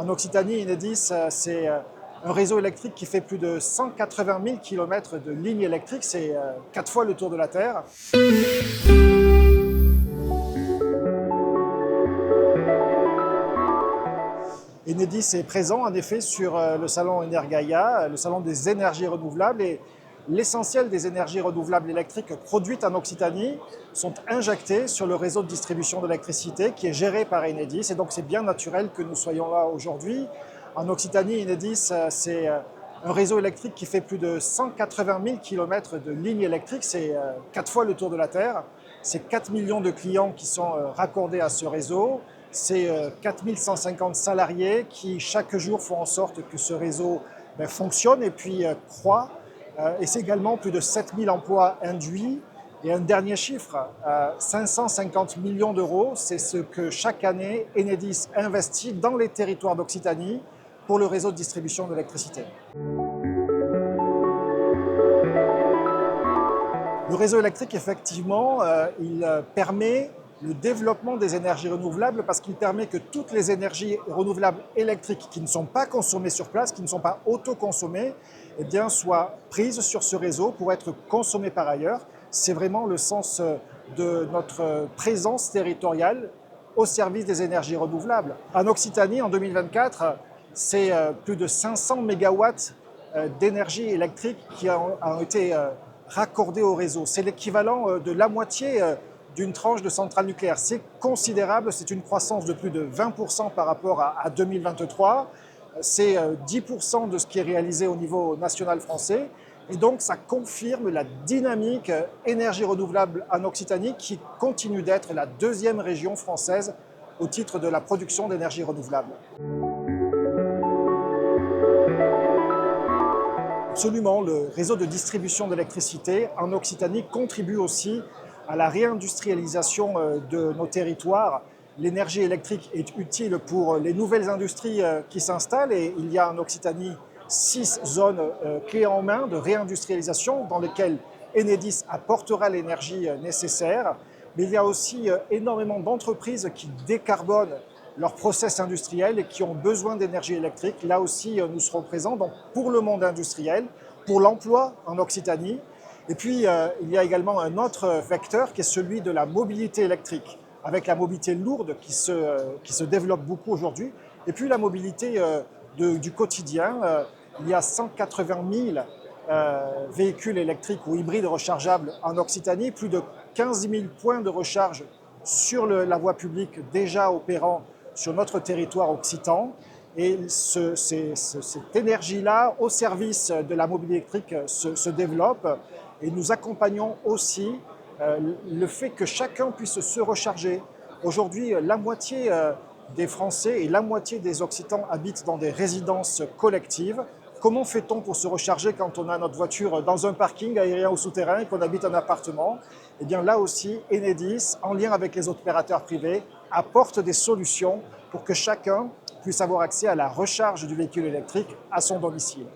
En Occitanie, Enedis, c'est un réseau électrique qui fait plus de 180 000 km de lignes électriques, c'est 4 fois le tour de la Terre. Enedis est présent en effet sur le salon Energaia, le salon des énergies renouvelables, et l'essentiel des énergies renouvelables électriques produites en Occitanie sont injectées sur le réseau de distribution d'électricité qui est géré par Enedis, et donc c'est bien naturel que nous soyons là aujourd'hui. En Occitanie, Enedis, c'est un réseau électrique qui fait plus de 180 000 km de lignes électriques, c'est 4 fois le tour de la Terre. C'est 4 millions de clients qui sont raccordés à ce réseau. C'est 4 150 salariés qui chaque jour font en sorte que ce réseau fonctionne et puis croît. Et c'est également plus de 7 000 emplois induits. Et un dernier chiffre, 550 millions d'euros, c'est ce que chaque année Enedis investit dans les territoires d'Occitanie pour le réseau de distribution d'électricité. Le réseau électrique, effectivement, il permet le développement des énergies renouvelables parce qu'il permet que toutes les énergies renouvelables électriques qui ne sont pas consommées sur place, qui ne sont pas autoconsommées, eh bien, soient prises sur ce réseau pour être consommées par ailleurs. C'est vraiment le sens de notre présence territoriale au service des énergies renouvelables. En Occitanie, en 2024, c'est plus de 500 mégawatts d'énergie électrique qui ont été raccordés au réseau. C'est l'équivalent de la moitié d'une tranche de centrale nucléaire. C'est considérable, c'est une croissance de plus de 20% par rapport à 2023. C'est 10% de ce qui est réalisé au niveau national français. Et donc, ça confirme la dynamique énergie renouvelable en Occitanie qui continue d'être la deuxième région française au titre de la production d'énergie renouvelable. Absolument, le réseau de distribution d'électricité en Occitanie contribue aussi à la réindustrialisation de nos territoires. L'énergie électrique est utile pour les nouvelles industries qui s'installent et il y a en Occitanie 6 zones clés en main de réindustrialisation dans lesquelles Enedis apportera l'énergie nécessaire. Mais il y a aussi énormément d'entreprises qui décarbonent leurs process industriels et qui ont besoin d'énergie électrique. Là aussi, nous serons présents donc, pour le monde industriel, pour l'emploi en Occitanie. Et puis, il y a également un autre vecteur qui est celui de la mobilité électrique, avec la mobilité lourde qui se développe beaucoup aujourd'hui. Et puis la mobilité du quotidien. Il y a 180 000 véhicules électriques ou hybrides rechargeables en Occitanie, plus de 15 000 points de recharge sur la voie publique déjà opérant sur notre territoire occitan. Et cette énergie-là, au service de la mobilité électrique, se développe. Et nous accompagnons aussi le fait que chacun puisse se recharger. Aujourd'hui, la moitié des Français et la moitié des Occitans habitent dans des résidences collectives. Comment fait-on pour se recharger quand on a notre voiture dans un parking aérien ou souterrain et qu'on habite un appartement? Eh bien là aussi, Enedis, en lien avec les opérateurs privés, apporte des solutions pour que chacun puisse avoir accès à la recharge du véhicule électrique à son domicile.